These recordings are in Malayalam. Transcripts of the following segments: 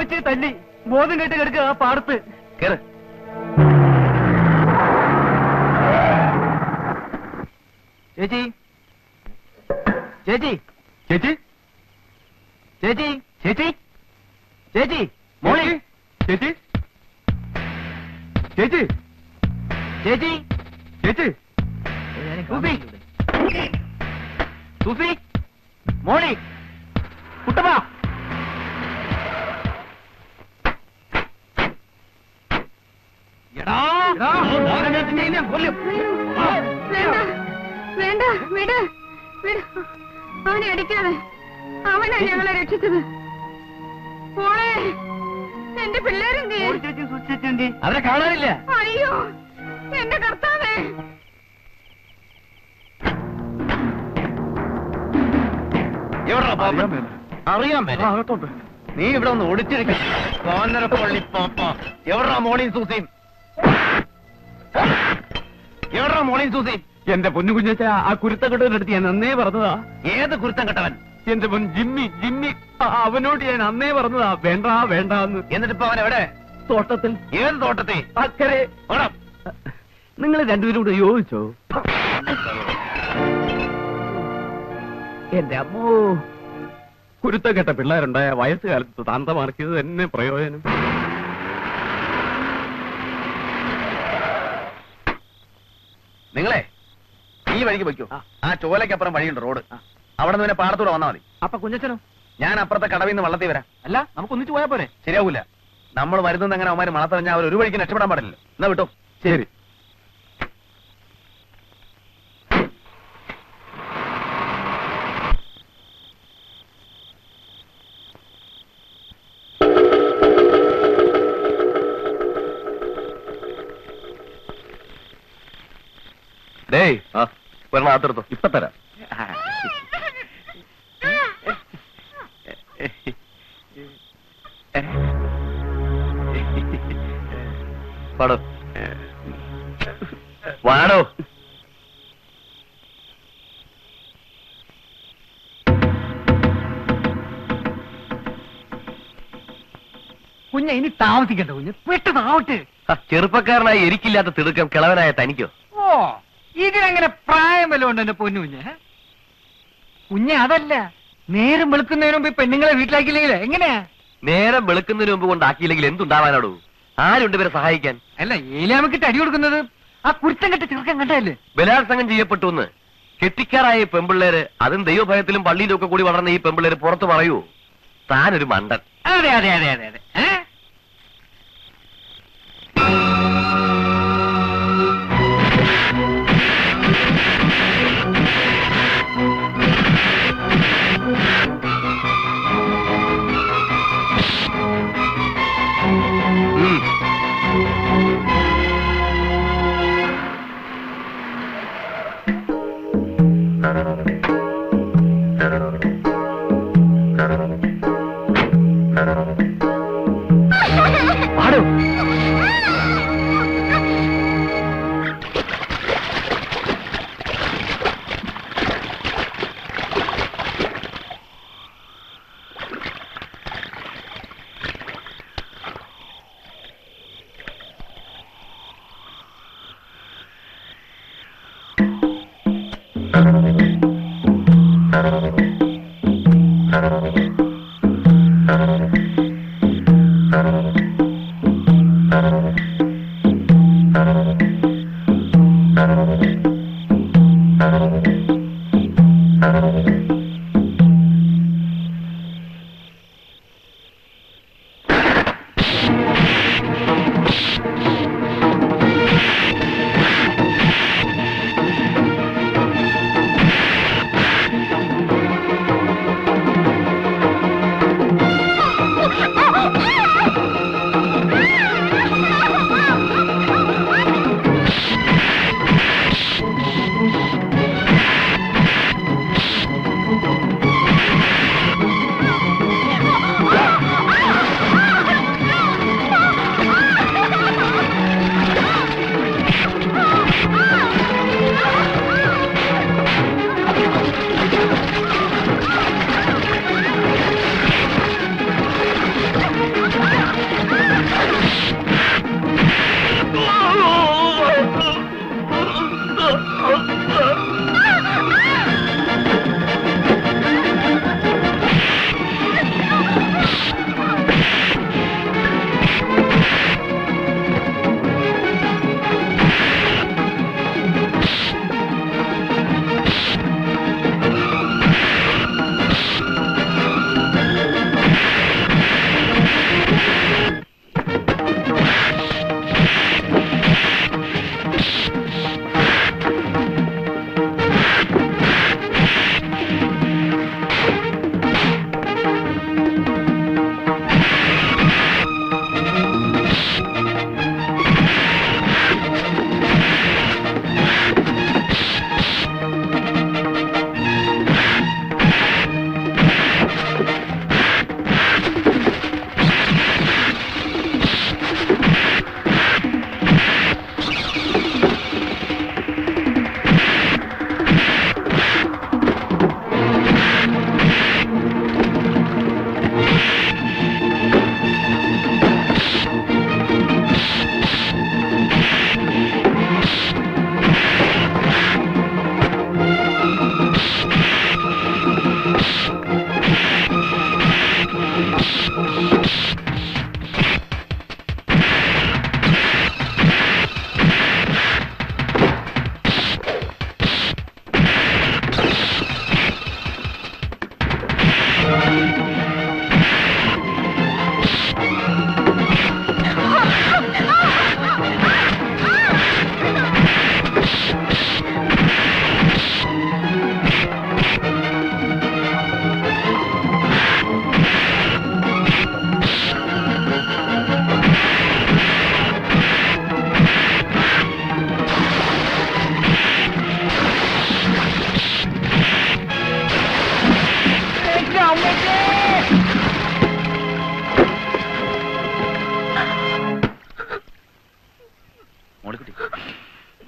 വെച്ച് തല്ലി ബോധം കേട്ട് കിടക്കുക ആ പാടത്ത്. കേറ്. ചേച്ചി ചേച്ചി ചേച്ചി ചേച്ചി ചേച്ചി ചേച്ചി മോളി ചേച്ചി ചേച്ചി ചേച്ചി ചേച്ചി സൂഫി സൂഫി മോളി കുട്ടപ്പ. വേണ്ട വിട് വിട്, അവനെ അടിക്കാതെ. അവനാ ഞങ്ങളെ രക്ഷിച്ചത്. മോളെ, എന്റെ പിള്ളേരെന്തേ? അവരെ കാണാനില്ല. അയ്യോ എന്റെ കർത്താവേ. അറിയാൻ നീ ഇവിടെ ഒന്ന് ഒളിച്ചിരിക്കും. എവിടാ മോളിയും സൂസിയും? എവിടാ മോളിയും സൂസിയും? എന്റെ പൊന്നു കുഞ്ഞച്ച, ആ കുരുത്തക്കെട്ടവനടുത്ത് ഞാൻ അന്നേ പറഞ്ഞതാ. ഏത് കുരുത്തം കെട്ടവൻ? എന്റെ പൊൻ ജിമ്മി ജിമ്മി, അവനോട് ഞാൻ അന്നേ പറഞ്ഞതാ വേണ്ട വേണ്ടെന്ന്. എന്നിട്ടിപ്പോ അവൻ എവിടെ? തോട്ടത്തിൽ. ഏത് തോട്ടത്തിൽ? അക്കരെ. നിങ്ങൾ രണ്ടുപേരും കൂടെ യോജിച്ചോ? എന്റെ അമ്മോ, കുരുത്തക്കെട്ട പിള്ളേരുണ്ടായ വയസ്സുകാലത്ത് താന്തമാർക്കിയത് തന്നെ പ്രയോജനം. നിങ്ങളെ ഈ വഴിക്ക് വയ്ക്കൂ. ആ ചോലയ്ക്കപ്പുറം വഴിയുണ്ട്, റോഡ്. അവിടെ നിന്ന് പാടത്തൂടെ വന്നാൽ മതി. അപ്പൊ കുഞ്ഞച്ചനോ? ഞാൻ അപ്പുറത്തെ കടവിൽ നിന്ന് വള്ളത്തിൽ വരാം. അല്ല, നമുക്ക് ഒന്നിച്ചു പോയാ പോരെ? ശരിയാവൂല. നമ്മൾ വരുന്നത് എങ്ങനെ അവന്മാര് മണത്തറിഞ്ഞാൽ അവർ ഒരു വഴിക്ക് രക്ഷപ്പെടാൻ പാടില്ല. എന്നാ വിട്ടോ. ശരി. ഡേയ്, ഒരെണ്ണം അകത്തെടുത്തോ. ഇപ്പൊ തരാം. പാടോ വാടോ. കുഞ്ഞ ഇനി താമസിക്കണ്ട കുഞ്ഞ്, പെട്ടെന്നാവട്ടെ. ചെറുപ്പക്കാരനായി എരിക്കില്ലാത്ത തിടുക്കം കിളവനായ തനിക്കോ? ഓ, ഇതിനങ്ങനെ പ്രായം വല്ല ഉണ്ട് എന്റെ പൊന്നു കുഞ്ഞ്. കുഞ്ഞ് അതല്ല, നേരം വെളുക്കുന്നതിന് മുമ്പ് പെണ്ണുങ്ങളെ വീട്ടിലാക്കിയില്ലെങ്കിലേ എങ്ങനെയാ? നേരം വെളുക്കുന്നതിന് മുമ്പ് കൊണ്ടാക്കിയില്ലെങ്കിൽ എന്തുണ്ടാവാനോടൂ? ആരുണ്ട് ഇവരെ സഹായിക്കാൻ? അല്ല, ഏലാമക്കിട്ട് അടി കൊടുക്കുന്നത് ആ കുരുത്തം കെട്ട ചെറുക്കൻ കണ്ടല്ലേ? ബലാത്സംഗം ചെയ്യപ്പെട്ടു എന്ന് കെട്ടിക്കാറായ പെമ്പിള്ളേര്, അതും ദൈവഭയത്തിലും പള്ളിയിലും ഒക്കെ കൂടി വളർന്ന ഈ പെമ്പിള്ളേര് പുറത്ത് പറയൂ താനൊരു മണ്ടൻ? അതെ അതെ അതെ അതെ അതെ.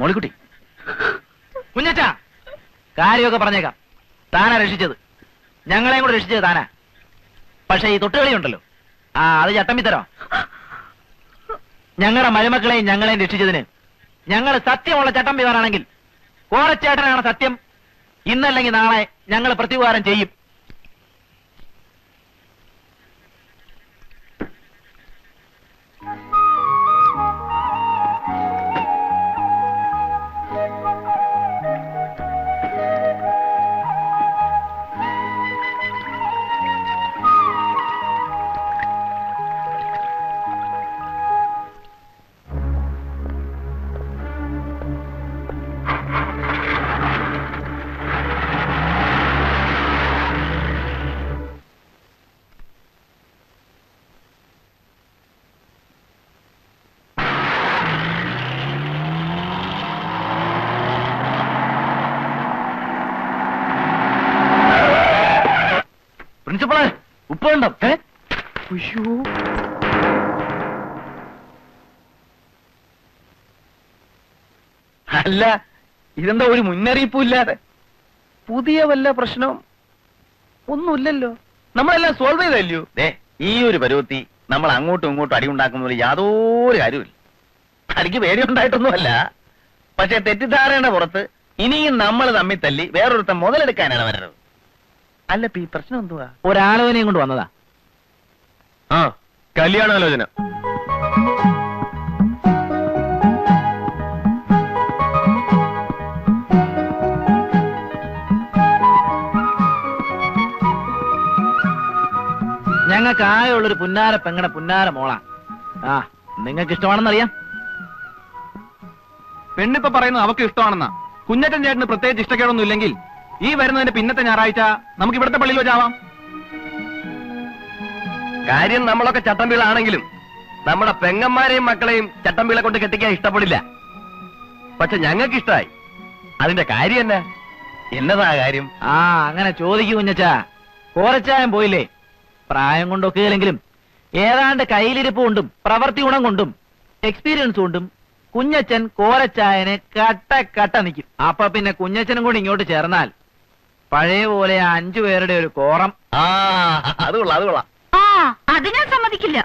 മോളിക്കുട്ടി, കുഞ്ഞച്ചാ, കാര്യമൊക്കെ പറഞ്ഞേക്കാം. താനാ രക്ഷിച്ചത്, ഞങ്ങളെയും കൂടെ രക്ഷിച്ചത് താനാ. പക്ഷെ ഈ തൊട്ടുകളി ഉണ്ടല്ലോ, അത് ചട്ടമ്പിത്തരോ. ഞങ്ങളുടെ മരുമക്കളെയും ഞങ്ങളെയും രക്ഷിച്ചതിന് ഞങ്ങൾ സത്യമുള്ള ചട്ടമ്പിമാരാണെങ്കിൽ കോരച്ചേട്ടനാണ് സത്യം. ഇന്നല്ലെങ്കിൽ നാളെ ഞങ്ങൾ പ്രത്യുപകാരം ചെയ്യും. പ്രിൻസിപ്പളെ, ഉപ്പുണ്ടോ? അല്ല, ഇതെന്താ ഒരു മുന്നറിയിപ്പും ഇല്ലാതെ? പുതിയ വല്ല പ്രശ്നവും ഒന്നുമില്ലല്ലോ, നമ്മളെല്ലാം സോൾവ് ചെയ്തല്ലോ. ഈ ഒരു പരുവത്തി നമ്മൾ അങ്ങോട്ടും ഇങ്ങോട്ടും അടി ഉണ്ടാക്കുന്നതിൽ യാതൊരു കാര്യമില്ല. അടിക്ക് പേടിയുണ്ടായിട്ടൊന്നുമല്ല, പക്ഷെ തെറ്റിദ്ധാരണയുടെ പുറത്ത് ഇനിയും നമ്മൾ തമ്മിൽ തല്ലി വേറൊരുത്തം മുതലെടുക്കാനാണ് വരുന്നത്. അല്ല, ഈ പ്രശ്നം എന്തുവാ? ഒരാലോചനയും കൊണ്ട് വന്നതാ. കല്യാണാലോചന. ഞങ്ങൾക്ക് ആയുള്ളൊരു പുന്നാര പെങ്ങടെ പുന്നാര മോളാ. നിങ്ങൾക്ക് ഇഷ്ടമാണെന്നറിയാം. പെണ്ണിപ്പ പറയുന്നത് അവക്ക് ഇഷ്ടമാണെന്നാ. കുഞ്ഞറ്റൻ ചേട്ടന് പ്രത്യേകിച്ച് ഇഷ്ടക്കേടൊന്നും ഇല്ലെങ്കിൽ ഈ വരുന്നതിന്റെ പിന്നത്തെ ഞായറാഴ്ച നമുക്ക് ഇവിടുത്തെ പള്ളിയിൽ വെച്ചാവാം. കാര്യം നമ്മളൊക്കെ ചട്ടമ്പികളാണെങ്കിലും നമ്മുടെ പെങ്ങന്മാരെയും മക്കളെയും ചട്ടമ്പികളെ കൊണ്ട് കെട്ടിക്കാൻ ഇഷ്ടപ്പെടില്ല. പക്ഷെ ഞങ്ങൾക്ക് ഇഷ്ടമായി. അതിന്റെ കാര്യം എന്നാ? എന്നതാ കാര്യം? അങ്ങനെ ചോദിക്കൂ കുഞ്ഞച്ചാ. കോരച്ചായം പോയില്ലേ? പ്രായം കൊണ്ടൊക്കെ ഇല്ലെങ്കിലും ഏതാണ്ട് കയ്യിലിരിപ്പ് കൊണ്ടും പ്രവൃത്തി ഗുണം കൊണ്ടും എക്സ്പീരിയൻസ് കൊണ്ടും കുഞ്ഞച്ചൻ കോരച്ചായനെ കട്ട നിൽക്കും. അപ്പൊ പിന്നെ കുഞ്ഞച്ചനും കൂടി ഇങ്ങോട്ട് ചേർന്നാൽ പഴയ പോലെ 5 പേരുടെ ഒരു കോറം. അത് കൊള്ളാം. അത് ഞാൻ സമ്മതിക്കില്ല.